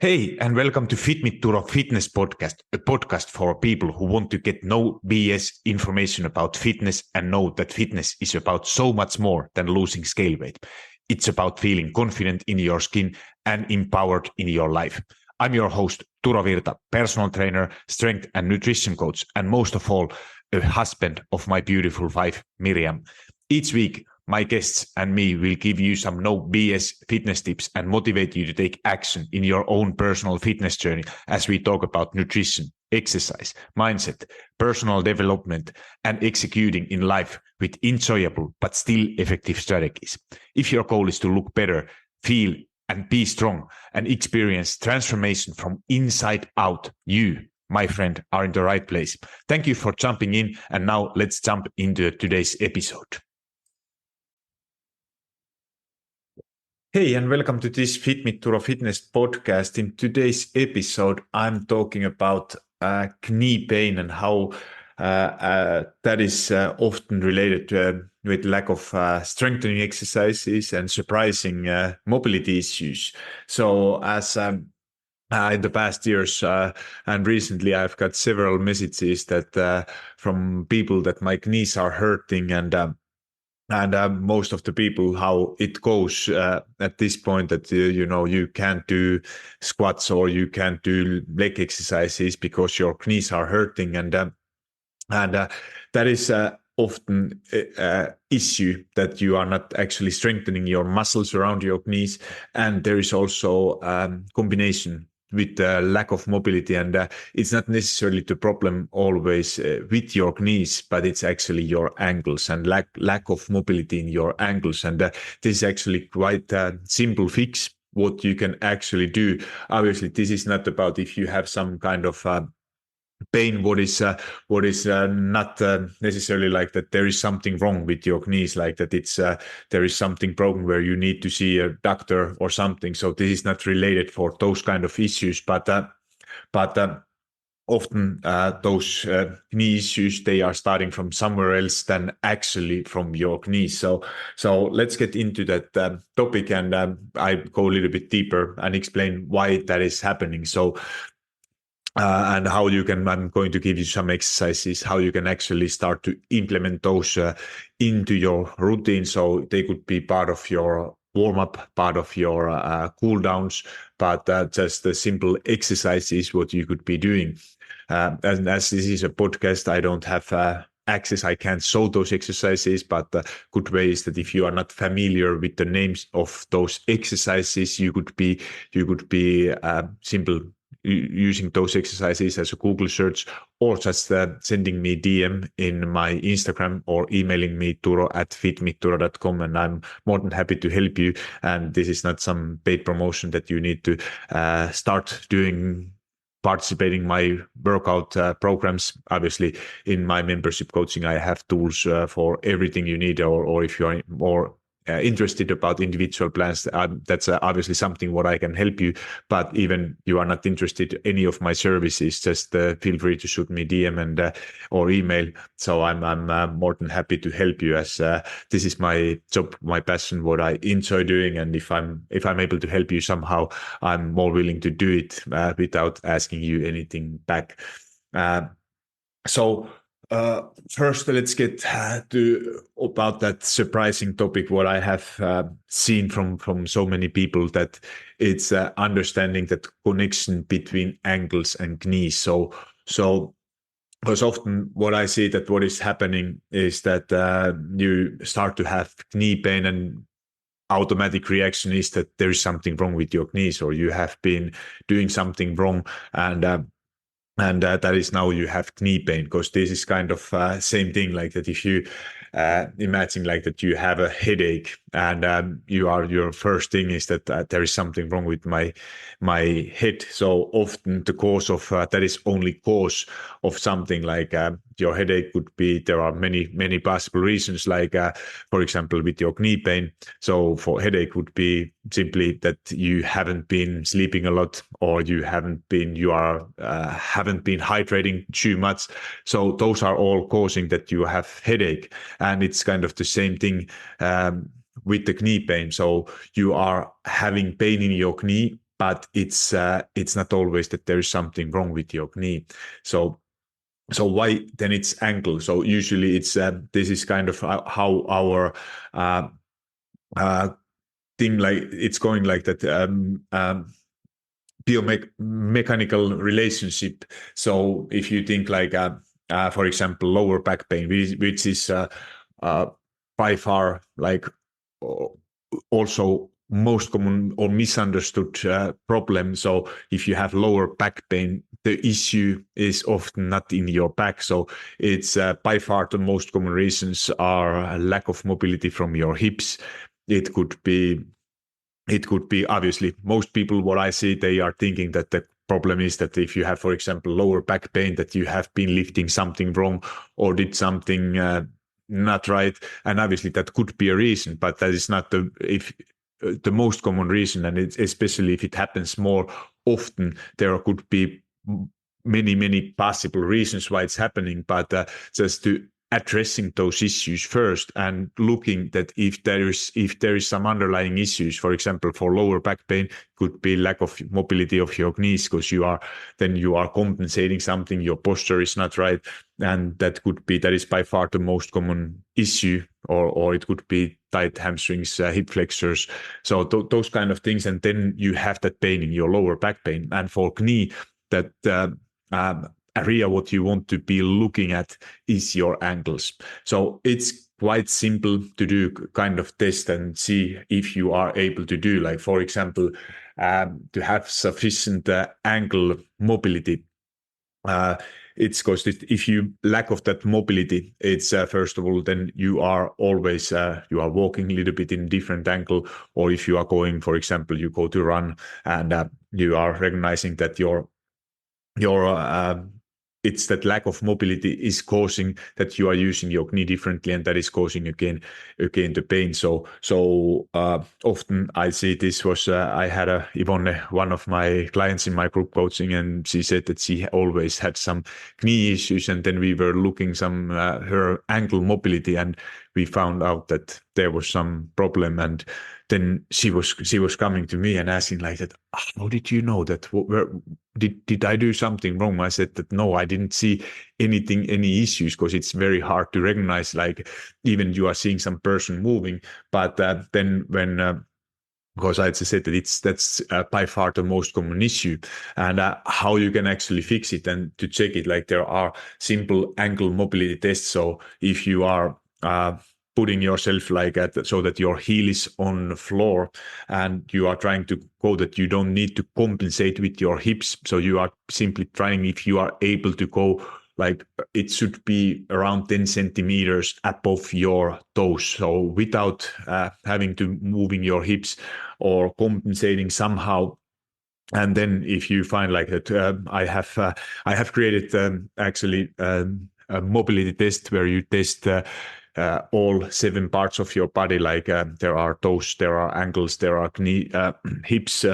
Hey, and welcome to Fit Me Turo Fitness Podcast, a podcast for people who want to get no BS information about fitness and know that fitness is about so much more than losing scale weight. It's about feeling confident in your skin and empowered in your life. I'm your host, Turo Virta, personal trainer, strength and nutrition coach, and most of all, a husband of my beautiful wife, Miriam. Each week, my guests and me will give you some no BS fitness tips and motivate you to take action in your own personal fitness journey as we talk about nutrition, exercise, mindset, personal development, and executing in life with enjoyable but still effective strategies. If your goal is to look better, feel and be strong and experience transformation from inside out, you, my friend, are in the right place. Thank you for jumping in, and now let's jump into today's episode. Hey, and welcome to this Fit Me Turo Fitness podcast. In today's episode, I'm talking about knee pain and how that is often related with lack of strengthening exercises and surprising mobility issues. So as in the past years and recently, I've got several messages that from people that my knees are hurting and most of the people, how it goes at this point that you can't do squats or you can't do leg exercises because your knees are hurting, and that is often issue that you are not actually strengthening your muscles around your knees, and there is also combination with the lack of mobility, and it's not necessarily the problem always with your knees, but it's actually your ankles and lack of mobility in your ankles. And this is actually quite a simple fix what you can actually do. Obviously, this is not about if you have some kind of pain, what is not necessarily like that there is something wrong with your knees, like that it's there is something broken where you need to see a doctor or something. So this is not related for those kind of issues, but often those knee issues, they are starting from somewhere else than actually from your knees. So let's get into that topic, and I go a little bit deeper and explain why that is happening. So and how you can, I'm going to give you some exercises, how you can actually start to implement those into your routine. So they could be part of your warm up, part of your cool downs, but just the simple exercises, what you could be doing. And as this is a podcast, I don't have access. I can't show those exercises, but the good way is that if you are not familiar with the names of those exercises, you could be simple using those exercises as a Google search, or just sending me DM in my Instagram or emailing me turo@fitmeturo.com, and I'm more than happy to help you. And this is not some paid promotion that you need to start doing, participating my workout programs. Obviously, in my membership coaching, I have tools for everything you need, or if you are more interested about individual plans, that's obviously something what I can help you. But even you are not interested in any of my services, just feel free to shoot me DM and or email. So I'm more than happy to help you, as this is my job, my passion, what I enjoy doing. And if I'm able to help you somehow, I'm more willing to do it without asking you anything back. So first, let's get to about that surprising topic. What I have seen from so many people, that it's understanding that connection between ankles and knees. So because often what I see that what is happening is that you start to have knee pain, and automatic reaction is that there is something wrong with your knees, or you have been doing something wrong, and that is now you have knee pain. Because this is kind of same thing, like that if you imagine like that you have a headache, and your first thing is that there is something wrong with my head. So often the cause of that is only cause of something, like your headache could be, there are many possible reasons, like for example with your knee pain. So for headache would be simply that you haven't been sleeping a lot, or you haven't been hydrating too much. So those are all causing that you have headache. And it's kind of the same thing with the knee pain. So you are having pain in your knee, but it's not always that there is something wrong with your knee. So why then it's ankle? So usually it's this is kind of how our uh, uh, thing, like it's going like that, biomechanical relationship. So if you think like, for example, lower back pain, which is uh, by far like also most common or misunderstood problem. So if you have lower back pain, the issue is often not in your back. So it's by far the most common reasons are a lack of mobility from your hips. It could be obviously most people, what I see, they are thinking that the problem is that if you have, for example, lower back pain, that you have been lifting something wrong or did something not right. And obviously that could be a reason, but that is not the most common reason. And it's, especially if it happens more often, there could be many possible reasons why it's happening. But just to addressing those issues first and looking that if there is some underlying issues, for example, for lower back pain, could be lack of mobility of your knees because you are compensating something, your posture is not right, and that is by far the most common issue, or it could be tight hamstrings, hip flexors, so those kind of things. And then you have that pain in your lower back pain. And for knee, that area what you want to be looking at is your ankles. So it's quite simple to do kind of test and see if you are able to do, like, for example, to have sufficient ankle mobility. It's because if you lack of that mobility, it's first of all, then you are always you are walking a little bit in different angle, or if you are going, for example, you go to run and you are recognizing that your it's that lack of mobility is causing that you are using your knee differently, and that is causing again the pain. So often I see this was I had Yvonne, one of my clients in my group coaching, and she said that she always had some knee issues, and then we were looking some her ankle mobility, and we found out that there was some problem. And then she was coming to me and asking like that, how did you know that? Where did I do something wrong? I said that no, I didn't see any issues, because it's very hard to recognize, like, even you are seeing some person moving, but then when because I said that that's by far the most common issue, and how you can actually fix it and to check it, like there are simple ankle mobility tests. So if you are putting yourself like so that your heel is on the floor, and you are trying to go that you don't need to compensate with your hips, so you are simply trying, if you are able to go, like it should be around 10 centimeters above your toes, so without having to moving your hips or compensating somehow. And then if you find like that, I have created actually a mobility test where you test all 7 parts of your body, like there are toes, there are ankles, there are knee, hips,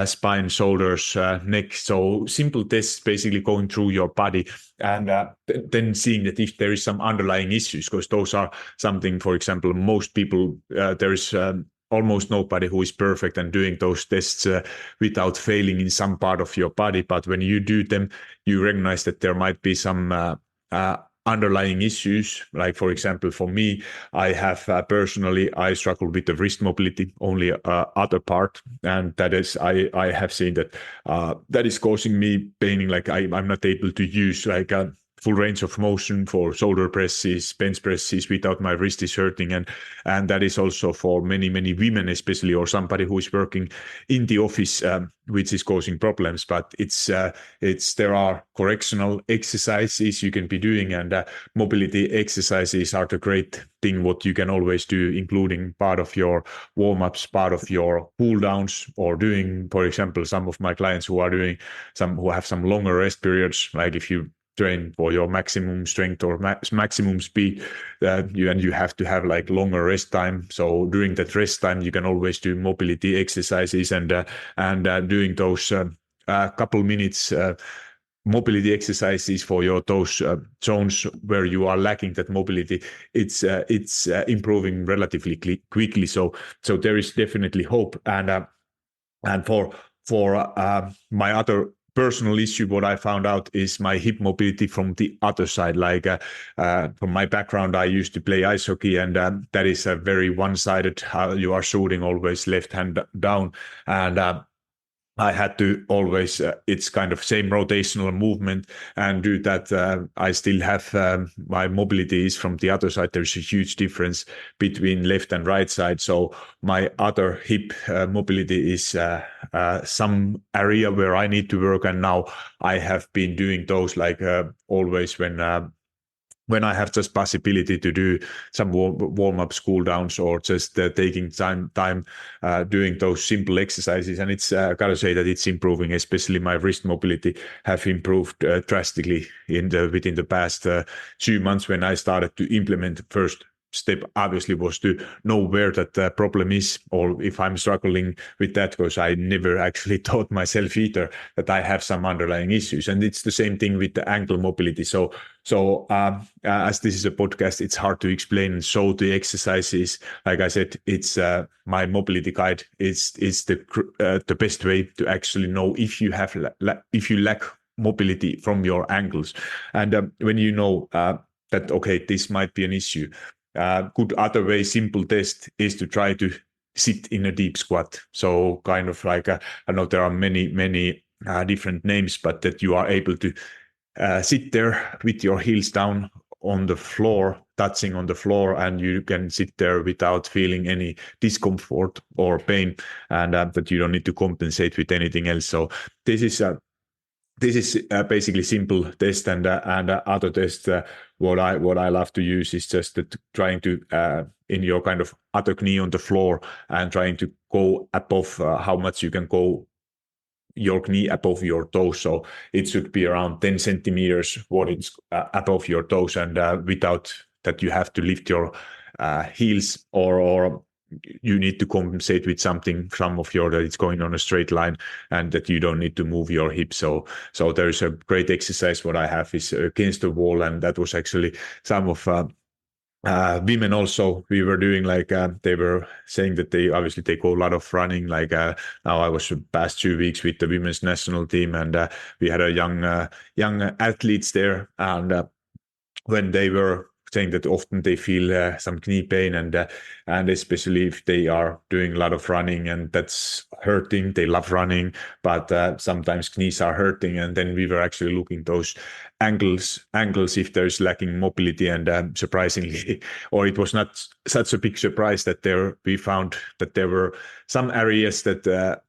spine, shoulders, neck. So simple tests basically going through your body, and then seeing that if there is some underlying issues, because those are something, for example, most people, there is almost nobody who is perfect and doing those tests without failing in some part of your body. But when you do them, you recognize that there might be some underlying issues. Like, for example, for me, I have personally, I struggle with the wrist mobility, only other part. And that is, I have seen that that is causing me paining. Like I'm not able to use like full range of motion for shoulder presses, bench presses without my wrist is hurting. And that is also for many women, especially, or somebody who is working in the office, which is causing problems. But it's there are correctional exercises you can be doing, and mobility exercises are the great thing what you can always do, including part of your warm-ups, part of your cool downs, or doing, for example, some of my clients who have some longer rest periods, like if you train for your maximum strength or maximum speed, you have to have like longer rest time. So during that rest time, you can always do mobility exercises, and doing those couple minutes mobility exercises for your those zones where you are lacking that mobility. It's improving relatively quickly. So there is definitely hope. And for for my other personal issue, what I found out is my hip mobility from the other side. Like from my background, I used to play ice hockey, and that is a very one-sided. How you are shooting always left hand down, and I had to always, it's kind of same rotational movement and do that. I still have my mobility is from the other side. There's a huge difference between left and right side. So my other hip mobility is some area where I need to work. And now I have been doing those like always when I have just possibility to do some warm-ups, cool downs, or just taking time doing those simple exercises. And it's gotta say that it's improving, especially my wrist mobility have improved drastically within the past 2 months when I started to implement the first step obviously was to know where that problem is, or if I'm struggling with that, because I never actually taught myself either that I have some underlying issues. And it's the same thing with the ankle mobility. So as this is a podcast, it's hard to explain and show the exercises. Like I said, it's my mobility guide is the best way to actually know if you have if you lack mobility from your ankles. And when you know that okay, this might be an issue. Good other way, simple test is to try to sit in a deep squat. So kind of like I know there are many different names, but that you are able to sit there with your heels down on the floor, touching on the floor, and you can sit there without feeling any discomfort or pain, and that you don't need to compensate with anything else. So this is basically simple test, and other test. What I love to use is just trying to in your kind of other knee on the floor and trying to go above how much you can go your knee above your toes. So it should be around 10 centimeters what it's above your toes, and without that you have to lift your heels or you need to compensate with something, some of your that it's going on a straight line, and that you don't need to move your hips. So there's a great exercise. What I have is against the wall, and that was actually some of women also we were doing like they were saying that they obviously they go a lot of running. Like now I was past 2 weeks with the women's national team, and we had a young athletes there, and when they were saying that often they feel some knee pain, and especially if they are doing a lot of running and that's hurting. They love running, but sometimes knees are hurting. And then we were actually looking those angles if there's lacking mobility, and surprisingly, or it was not such a big surprise that we found that there were some areas that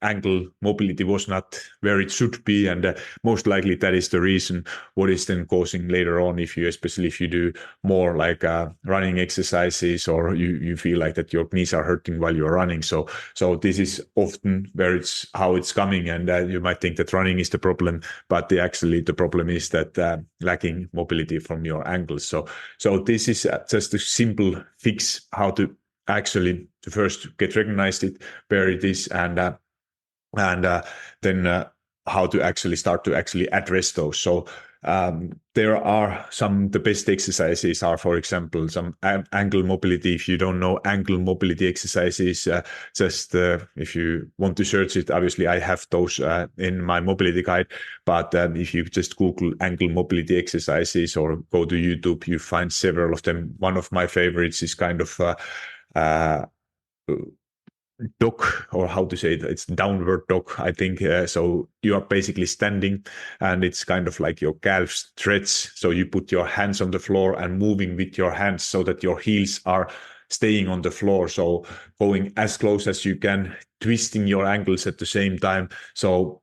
ankle mobility was not where it should be, and most likely that is the reason what is then causing later on, especially if you do more like running exercises, or you feel like that your knees are hurting while you're running. So this is often where it's how it's coming, and you might think that running is the problem, but actually the problem is that lacking mobility from your ankles. So this is just a simple fix how to actually to first get recognized it where it is, and then how to actually start to actually address those. So there are the best exercises are, for example, some ankle mobility. If you don't know ankle mobility exercises, just if you want to search it, obviously I have those in my mobility guide. But if you just Google ankle mobility exercises or go to YouTube, you find several of them. One of my favorites is kind of dog, or how to say it's downward dog, I think. So you are basically standing, and it's kind of like your calves stretch. So you put your hands on the floor and moving with your hands so that your heels are staying on the floor. So going as close as you can, twisting your ankles at the same time. So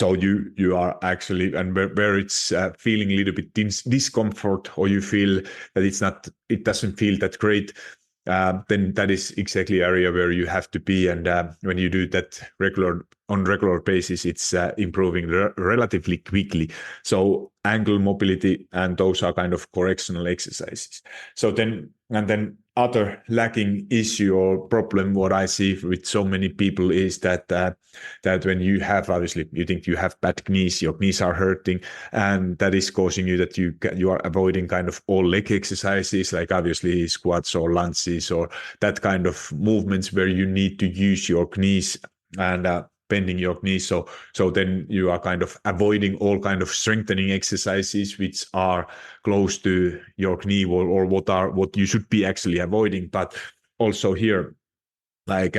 you are actually, and where it's feeling a little bit discomfort, or you feel that it doesn't feel that great, then that is exactly the area where you have to be. And when you do that on regular basis, it's improving relatively quickly. So ankle mobility, and those are kind of correctional exercises. So then other lacking issue or problem what I see with so many people is that when you have, obviously you think you have bad knees, your knees are hurting, and that is causing you that you are avoiding kind of all leg exercises, like obviously squats or lunges or that kind of movements where you need to use your knees, and bending your knees. So then you are kind of avoiding all kind of strengthening exercises which are close to your knee, or what you should be actually avoiding. But also here, like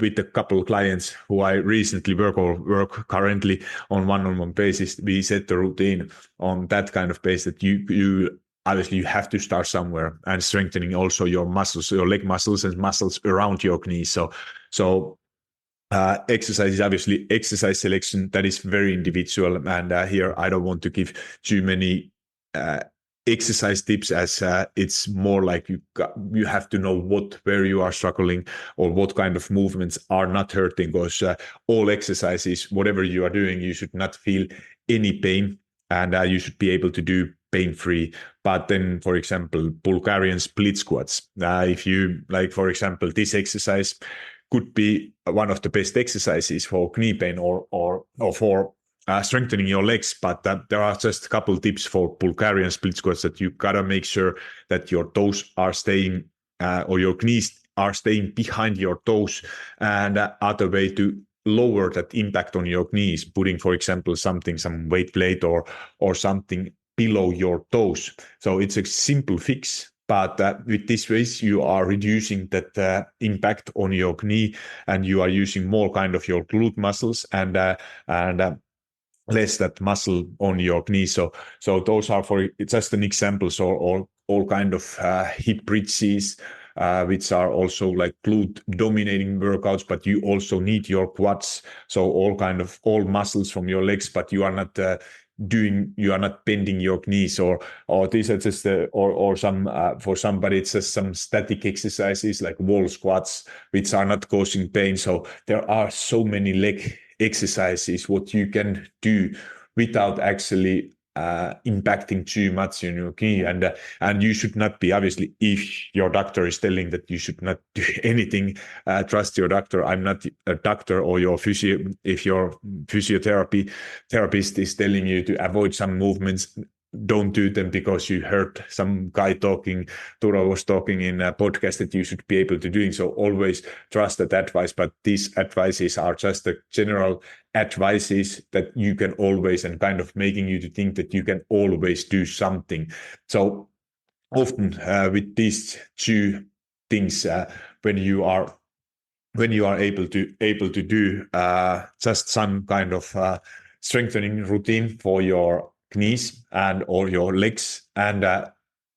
with a couple of clients who I recently work currently on one-on-one basis, we set the routine on that kind of base that you obviously you have to start somewhere, and strengthening also your muscles, your leg muscles and muscles around your knees. So exercise is obviously exercise selection that is very individual, and here I don't want to give too many uh, exercise tips, as it's more like you have to know where you are struggling, or what kind of movements are not hurting, because all exercises, whatever you are doing, you should not feel any pain, and you should be able to do pain free. But then, for example, Bulgarian split squats, if you like, for example, this exercise could be one of the best exercises for knee pain, or for strengthening your legs. But there are just a couple tips for Bulgarian split squats, that you gotta make sure that your toes are staying, or your knees are staying behind your toes. And other way to lower that impact on your knees, putting, for example, some weight plate or something below your toes. So it's a simple fix, but with this ways, you are reducing that impact on your knee, and you are using more kind of your glute muscles, and less that muscle on your knee. So those are for just an examples, or all kind of hip bridges, which are also like glute dominating workouts, but you also need your quads. So all muscles from your legs, but you are not you are not bending your knees, or these are just or some for somebody it's just some static exercises like wall squats, which are not causing pain. So there are so many leg exercises what you can do without actually impacting too much on your knee. And you should not be, obviously, if your doctor is telling that you should not do anything, trust your doctor. I'm not a doctor, or your physio. If your therapist is telling you to avoid some movements, don't do them because you heard some guy talking, Turo was talking in a podcast, that you should be able to doing. So always trust that advice, but these advices are just the general advices that you can always, and kind of making you to think that you can always do something. So often with these two things, when you are able to do just some kind of strengthening routine for your knees and or your legs, and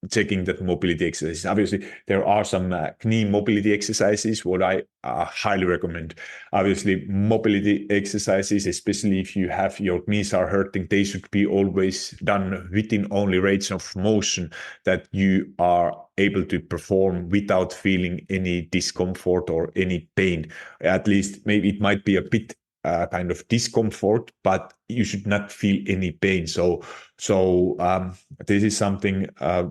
checking that mobility exercises. Obviously, there are some knee mobility exercises what I highly recommend. Obviously, mobility exercises, especially if you have your knees are hurting, they should be always done within only range of motion that you are able to perform without feeling any discomfort or any pain. At least maybe it might be a bit kind of discomfort, but you should not feel any pain. So this is something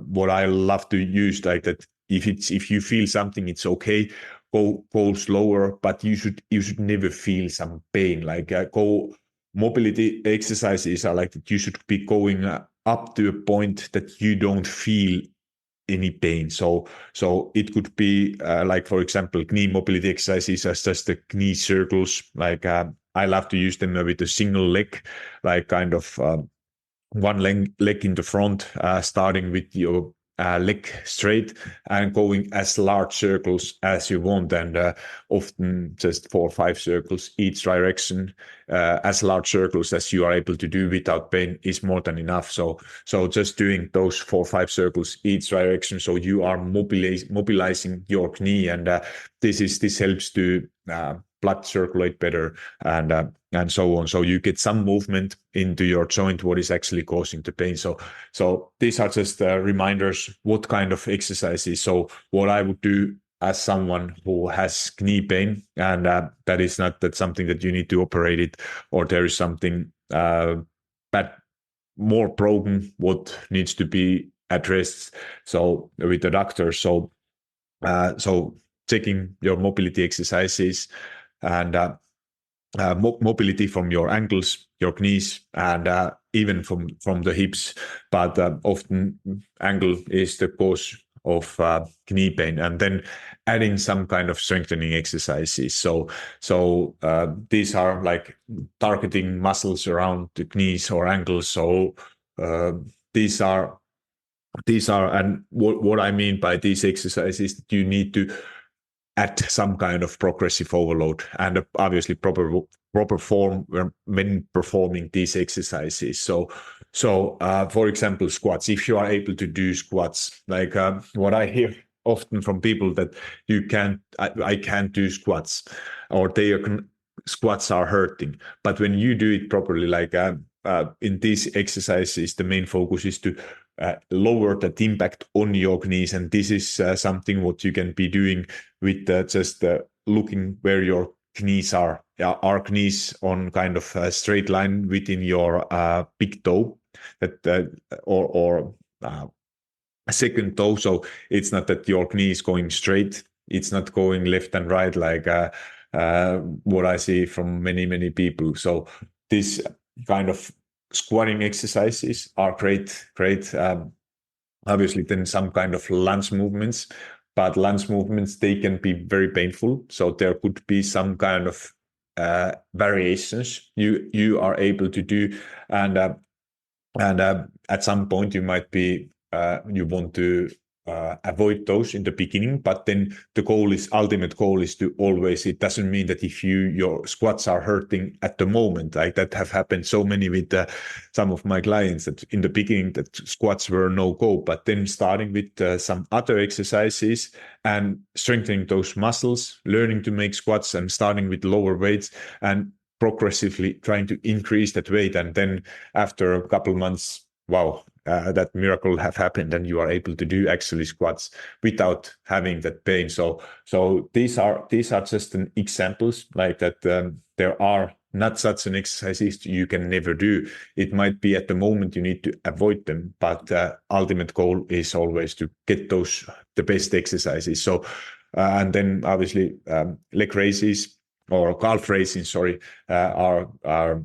what I love to use, like that. If you feel something, it's okay. Go slower, but you should never feel some pain. Like go mobility exercises are like that. You should be going up to a point that you don't feel any pain. So it could be like, for example, knee mobility exercises as just the knee circles. Like I love to use them with a single leg, like kind of one leg in the front, starting with your leg straight and going as large circles as you want, and often just 4 or 5 circles each direction. As large circles as you are able to do without pain is more than enough. So just doing those 4 or 5 circles each direction, so you are mobilizing your knee, and this helps to blood circulate better, and so on. So you get some movement into your joint, what is actually causing the pain. So these are just reminders what kind of exercises. So what I would do as someone who has knee pain, and that is not that something that you need to operate it, or there is something bad, more broken, what needs to be addressed. So with the doctor, so checking your mobility exercises, and mobility from your ankles, your knees, and even from the hips. But often ankle is the cause knee pain, and then adding some kind of strengthening exercises. So these are like targeting muscles around the knees or ankles. So uh, these are and what I mean by these exercises, you need to add some kind of progressive overload and obviously proper form when performing these exercises. So for example, squats. If you are able to do squats, like what I hear often from people that I can't do squats, or squats are hurting. But when you do it properly, like in these exercises, the main focus is to lower that impact on your knees, and this is something what you can be doing with just looking where your knees are. Are knees on kind of a straight line within your big toe, that or a second toe? So it's not that your knee is going straight; it's not going left and right like what I see from many people. So this kind of squatting exercises are great. Obviously then some kind of lunge movements, but lunge movements, they can be very painful, so there could be some kind of variations you are able to do. And at some point you might be you want to avoid those in the beginning, but then the ultimate goal is to always, it doesn't mean that if your squats are hurting at the moment, like that have happened so many with some of my clients, that in the beginning that squats were no go, but then starting with some other exercises and strengthening those muscles, learning to make squats and starting with lower weights and progressively trying to increase that weight, and then after a couple months, wow, that miracle have happened, and you are able to do actually squats without having that pain. So these are just an examples like that. There are not such an exercises you can never do. It might be at the moment you need to avoid them, but ultimate goal is always to get those the best exercises. So and then obviously leg raises or calf raising, sorry, are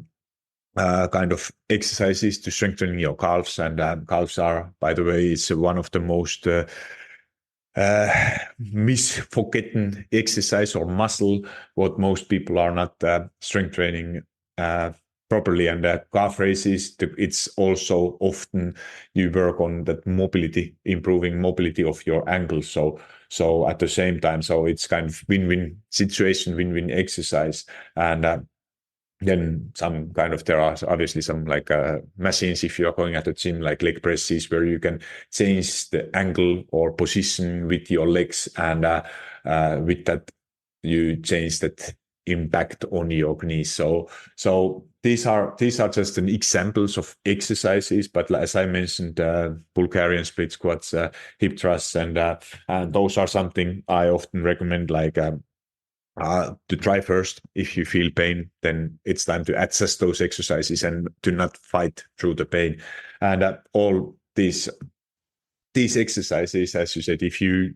kind of exercises to strengthen your calves. And calves are, by the way, it's one of the most misforgotten exercise or muscle what most people are not strength training properly. And calf raises, it's also often you work on that mobility, improving mobility of your ankles. So at the same time, so it's kind of win-win situation, win-win exercise. And then some kind of, there are obviously some like machines if you are going at the gym, like leg presses, where you can change the angle or position with your legs, and with that you change that impact on your knees. So these are just an examples of exercises, but as I mentioned, Bulgarian split squats, hip thrusts, and those are something I often recommend, like to try first. If you feel pain, then it's time to adjust those exercises and to not fight through the pain. And all these exercises, as you said, if you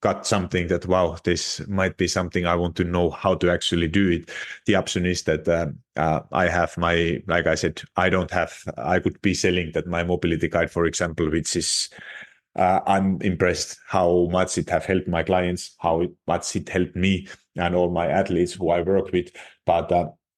got something that, wow, this might be something I want to know how to actually do it, the option is that I have my, like I said, I could be selling that my mobility guide, for example, which is I'm impressed how much it have helped my clients, how much it helped me and all my athletes who I work with. But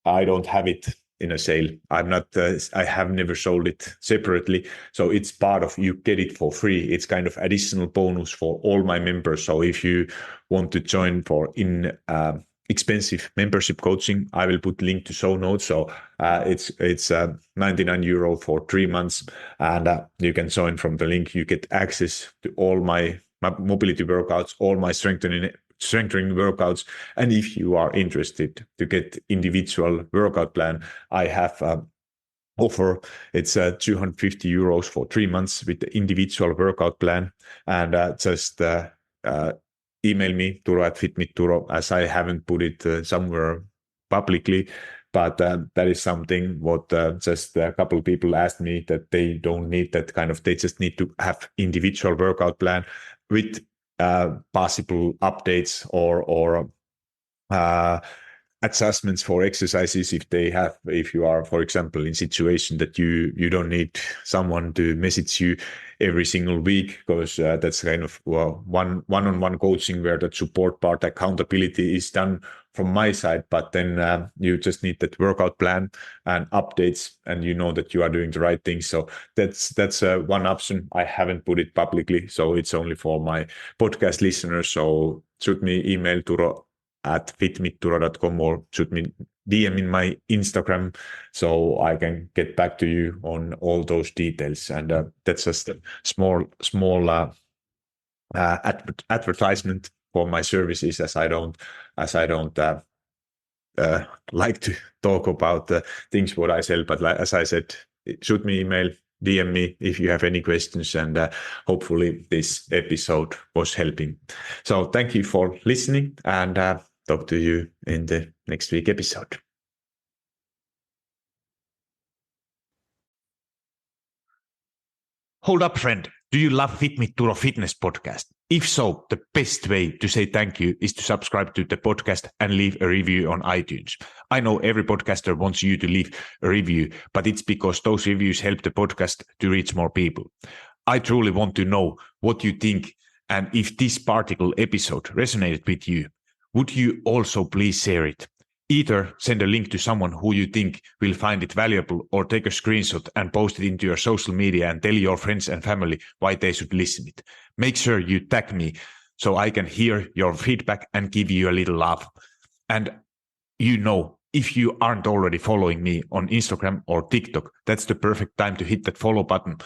I don't have it in a sale. I'm not. I have never sold it separately. So it's part of, you get it for free. It's kind of additional bonus for all my members. So if you want to join for expensive membership coaching, I will put link to show notes. So it's €99 for 3 months, and you can join from the link. You get access to all my mobility workouts, all my strengthening workouts. And if you are interested to get individual workout plan, I have offer. It's €250 for 3 months with the individual workout plan. And just email me, Turo@fitmeet.Turo, as I haven't put it somewhere publicly. But that is something what just a couple of people asked me, that they don't need that kind of, they just need to have individual workout plan with possible updates or adjustments for exercises if you are, for example, in situation that you don't need someone to message you every single week, because that's kind of one-on-one coaching where the support part, accountability is done from my side, but then you just need that workout plan and updates, and you know that you are doing the right thing. So that's one option. I haven't put it publicly, so it's only for my podcast listeners. So shoot me email turo@fitmitturo.com, or shoot me DM in my Instagram, so I can get back to you on all those details. And that's just a small advertisement for my services, as I don't like to talk about the things what I sell. But as I said, shoot me email, DM me if you have any questions, and hopefully this episode was helping. So thank you for listening, and talk to you in the next week episode. Hold up, friend. Do you love Fit Me Turo Fitness podcast? If so, the best way to say thank you is to subscribe to the podcast and leave a review on iTunes. I know every podcaster wants you to leave a review, but it's because those reviews help the podcast to reach more people. I truly want to know what you think, and if this particular episode resonated with you, would you also please share it? Either send a link to someone who you think will find it valuable, or take a screenshot and post it into your social media and tell your friends and family why they should listen it. Make sure you tag me so I can hear your feedback and give you a little love. And if you aren't already following me on Instagram or TikTok, that's the perfect time to hit that follow button.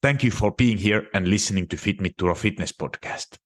Thank you for being here and listening to Fit Me Turo Fitness podcast.